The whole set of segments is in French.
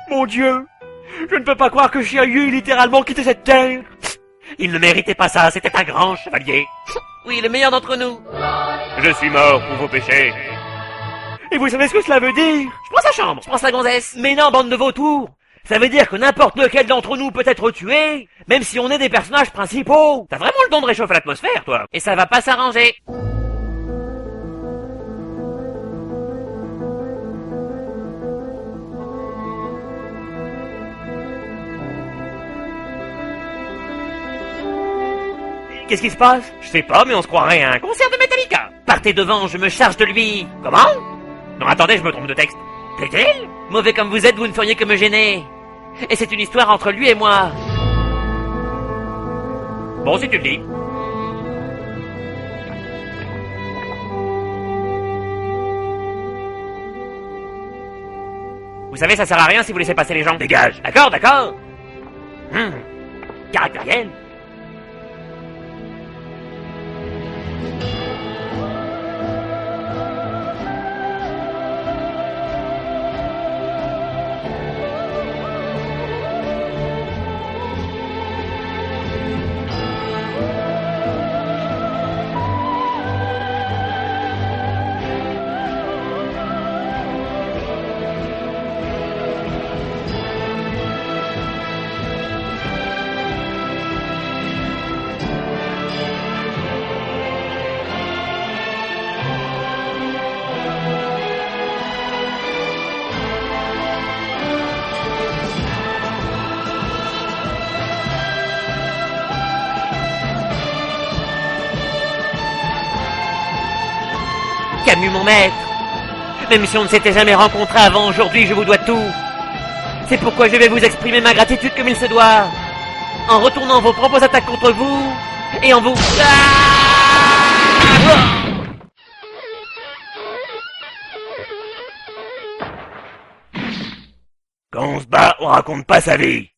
Mon Dieu, je ne peux pas croire que Shiryu ait littéralement quitté cette terre. Il ne méritait pas ça, c'était un grand chevalier. Oui, le meilleur d'entre nous. Je suis mort pour vos péchés. Et vous savez ce que cela veut dire? Je prends sa chambre, je prends sa gonzesse. Mais non, bande de vautours. Ça veut dire que n'importe lequel d'entre nous peut être tué, même si on est des personnages principaux. T'as vraiment le don de réchauffer l'atmosphère, toi. Et ça va pas s'arranger. Qu'est-ce qui se passe? Je sais pas, mais on se croirait à un concert de Metallica. Partez devant, je me charge de lui. Comment? Non, attendez, je me trompe de texte. Plaît-il? Mauvais comme vous êtes, vous ne feriez que me gêner. Et c'est une histoire entre lui et moi. Bon, si tu le dis. Vous savez, ça sert à rien si vous laissez passer les gens. Dégage. D'accord, d'accord. Caractériel. Camus, mon maître. Même si on ne s'était jamais rencontrés avant, aujourd'hui, je vous dois tout. C'est pourquoi je vais vous exprimer ma gratitude comme il se doit. En retournant vos propres attaques contre vous, et en vous... Quand on se bat, on raconte pas sa vie.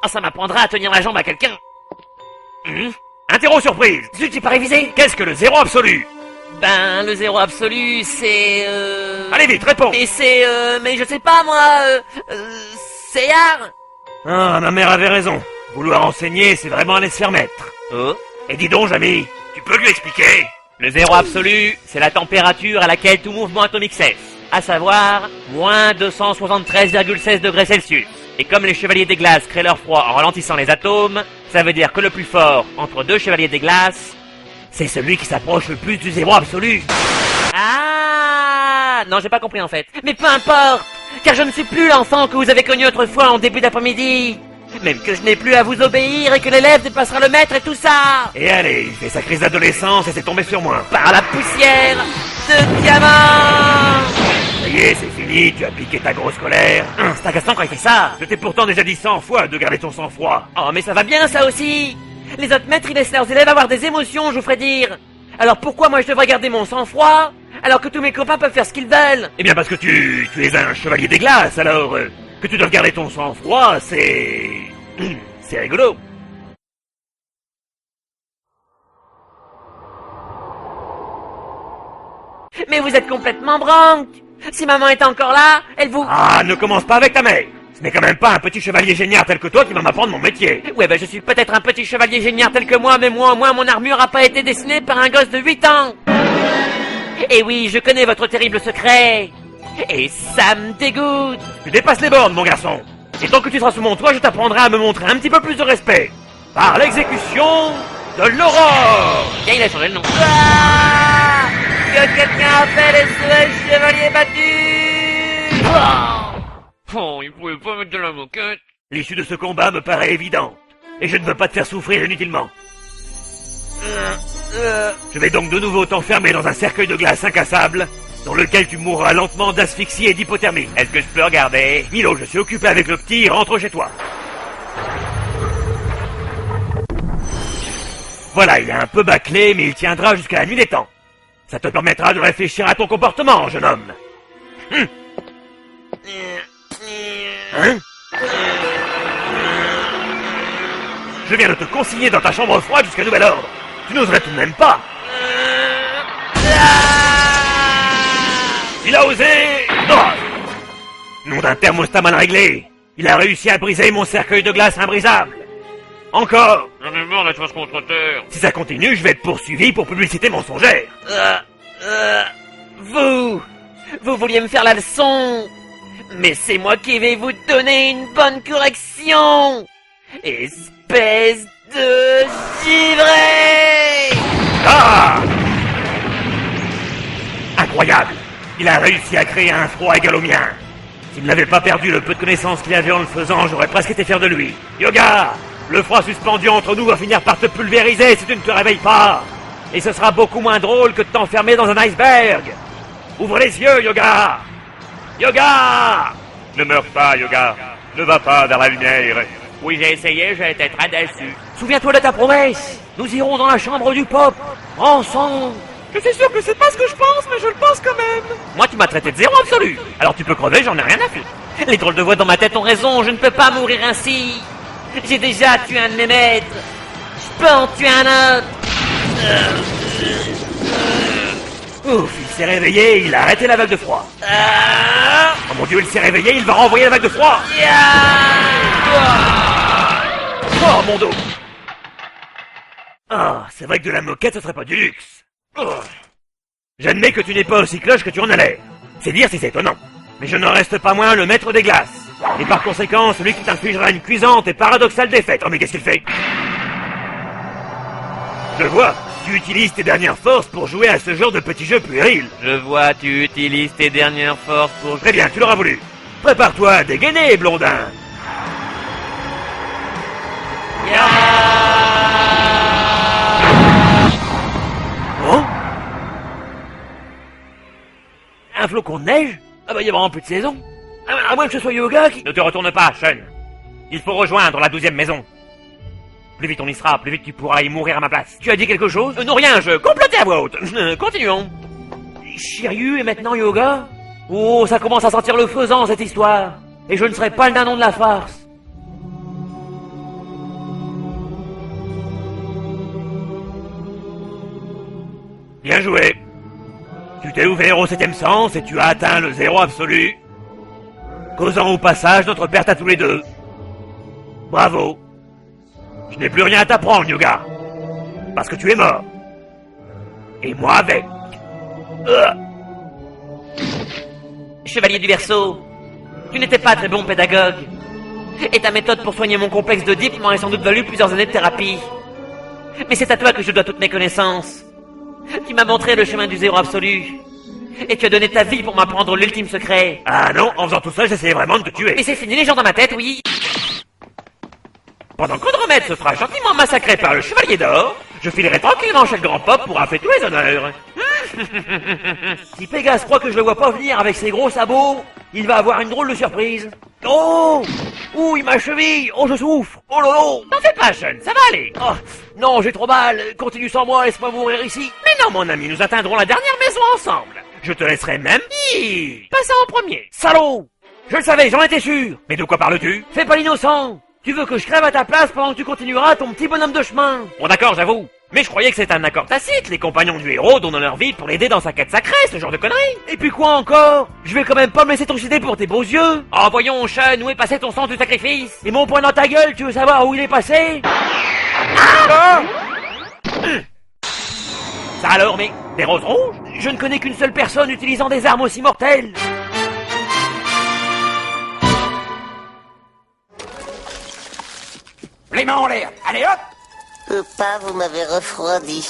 Ah, ça m'apprendra à tenir la jambe à quelqu'un. Interro surprise. Zut, j'ai pas révisé. Qu'est-ce que le zéro absolu? Ben, le zéro absolu, c'est... Allez vite, réponds. Mais c'est... mais je sais pas, moi... c'est art. Ah, ma mère avait raison. Vouloir enseigner, c'est vraiment aller se faire mettre. Oh. Et dis donc, Jamy, tu peux lui expliquer? Le zéro absolu, c'est la température à laquelle tout mouvement atomique cesse. À savoir, moins 273,16 degrés Celsius. Et comme les chevaliers des glaces créent leur froid en ralentissant les atomes, ça veut dire que le plus fort entre deux chevaliers des glaces, c'est celui qui s'approche le plus du zéro absolu. Ah, non, j'ai pas compris en fait. Mais peu importe, car je ne suis plus l'enfant que vous avez connu autrefois en début d'après-midi. Même que je n'ai plus à vous obéir et que l'élève dépassera le maître et tout ça. Et allez, il fait sa crise d'adolescence et c'est tombé sur moi. Par la poussière de diamant. Ça y est, c'est fini, tu as piqué ta grosse colère. C'est agaçant quand il fait ça. Je t'ai pourtant déjà dit 100 fois de garder ton sang-froid. Oh, mais ça va bien ça aussi. Les autres maîtres, ils laissent leurs élèves avoir des émotions, je vous ferai dire. Alors pourquoi moi je devrais garder mon sang-froid, alors que tous mes copains peuvent faire ce qu'ils veulent? Eh bien parce que tu es un chevalier des glaces, alors que tu dois garder ton sang-froid, c'est... c'est rigolo. Mais vous êtes complètement branque. Si maman est encore là, elle vous... Ah, ne commence pas avec ta mère. Ce n'est quand même pas un petit chevalier génial tel que toi qui va m'apprendre mon métier. Ouais, ben je suis peut-être un petit chevalier génial tel que moi, mais moi, mon armure a pas été dessinée par un gosse de 8 ans. Et oui, je connais votre terrible secret. Et ça me dégoûte. Tu dépasses les bornes, mon garçon. Et tant que tu seras sous mon toit, je t'apprendrai à me montrer un petit peu plus de respect. Par l'exécution de l'aurore. Tiens, il a changé le nom. Ah, que quelqu'un appelle SOS Chevalier battu. Oh, il pouvait pas mettre de la moquette. L'issue de ce combat me paraît évidente. Et je ne veux pas te faire souffrir inutilement. Je vais donc de nouveau t'enfermer dans un cercueil de glace incassable, dans lequel tu mourras lentement d'asphyxie et d'hypothermie. Est-ce que je peux regarder? Milo, je suis occupé avec le petit, rentre chez toi. Voilà, il est un peu bâclé, mais il tiendra jusqu'à la nuit des temps. Ça te permettra de réfléchir à ton comportement, jeune homme. Hein? Je viens de te consigner dans ta chambre froide jusqu'à nouvel ordre. Tu n'oserais tout de même pas. Il a osé. Nom d'un thermostat mal réglé. Il a réussi à briser mon cercueil de glace imbrisable. Encore. J'en ai marre d'être face contre terre. Si ça continue, je vais être poursuivi pour publicité mensongère. Vous vouliez me faire la leçon. Mais c'est moi qui vais vous donner une bonne correction. Espèce de givré. Ah! Incroyable. Il a réussi à créer un froid égal au mien. S'il n'avait pas perdu le peu de connaissances qu'il avait en le faisant, j'aurais presque été fier de lui. Yoga! Le froid suspendu entre nous va finir par te pulvériser si tu ne te réveilles pas. Et ce sera beaucoup moins drôle que de t'enfermer dans un iceberg. Ouvre les yeux, Yoga! Yoga! Ne meurs pas, Yoga. Ne va pas vers la lumière. Oui, j'ai essayé, j'ai été très déçu. Souviens-toi de ta promesse. Nous irons dans la chambre du pop. Ensemble. Je suis sûr que c'est pas ce que je pense, mais je le pense quand même. Moi, tu m'as traité de zéro absolu. Alors tu peux crever, j'en ai rien à foutre. Les drôles de voix dans ma tête ont raison, je ne peux pas mourir ainsi. J'ai déjà tué un de mes maîtres. Je peux en tuer un autre. Ouf, il s'est réveillé, il a arrêté la vague de froid. Oh mon Dieu, il s'est réveillé, il va renvoyer la vague de froid. Oh mon dos. Ah, c'est vrai que de la moquette, ce serait pas du luxe. Oh. J'admets que tu n'es pas aussi cloche que tu en as l'air. C'est dire si c'est étonnant. Mais je ne reste pas moins le maître des glaces. Et par conséquent, celui qui t'infligera une cuisante et paradoxale défaite. Oh mais qu'est-ce qu'il fait? Je vois, tu utilises tes dernières forces pour jouer à ce genre de petit jeu puéril. Je vois, tu utilises tes dernières forces pour... Très bien, tu l'auras voulu. Prépare-toi à dégainer, blondin. Oh? Un flocon de neige? Ah bah y a vraiment plus de saison. À moins que ce soit Yoga qui... Ne te retourne pas, Sean. Il faut rejoindre la 12e maison. Plus vite on y sera, plus vite tu pourras y mourir à ma place. Tu as dit quelque chose? Non, rien, je complotais à voix haute. Continuons. Shiryu et maintenant Yoga? Oh, ça commence à sentir le faisant cette histoire. Et je ne serai pas le dindon de la farce. Bien joué. Tu t'es ouvert au 7e sens et tu as atteint le zéro absolu, causant au passage notre perte à tous les deux. Bravo. Je n'ai plus rien à t'apprendre, Yoga. Parce que tu es mort. Et moi avec. Chevalier du Verseau, tu n'étais pas très bon pédagogue. Et ta méthode pour soigner mon complexe d'Oedipe m'aurait sans doute valu plusieurs années de thérapie. Mais c'est à toi que je dois toutes mes connaissances. Tu m'as montré le chemin du zéro absolu. Et tu as donné ta vie pour m'apprendre l'ultime secret. Ah non, en faisant tout ça, j'essayais vraiment de te tuer. Mais c'est fini les gens dans ma tête, oui. Pendant qu'Andromède se fera gentiment massacrer par le Chevalier d'Or, je filerai tranquillement chez le grand pop pour faire tous les honneurs. Si Pégase croit que je le vois pas venir avec ses gros sabots, il va avoir une drôle de surprise. Oh! Ouh, ma cheville! Oh, je souffre! Oh lolo! T'en fais pas, Sean, ça va aller. Oh, non, j'ai trop mal. Continue sans moi, laisse-moi mourir ici. Mais non, mon ami, nous atteindrons la dernière maison ensemble. Je te laisserai même... Passe en premier. Salaud! Je le savais, j'en étais sûr. Mais de quoi parles-tu? Fais pas l'innocent. Tu veux que je crève à ta place pendant que tu continueras ton petit bonhomme de chemin? Bon d'accord, j'avoue. Mais je croyais que c'était un accord tacite. Les compagnons du héros donnent leur vie pour l'aider dans sa quête sacrée, ce genre de conneries. Et puis quoi encore? Je vais quand même pas me laisser trucider pour tes beaux yeux. Oh voyons, Sean, où est passé ton sens du sacrifice? Et mon poing dans ta gueule, tu veux savoir où il est passé? Ça alors, mais des roses rouges? Je ne connais qu'une seule personne utilisant des armes aussi mortelles. Les mains en l'air. Allez hop! Papa, vous m'avez refroidi.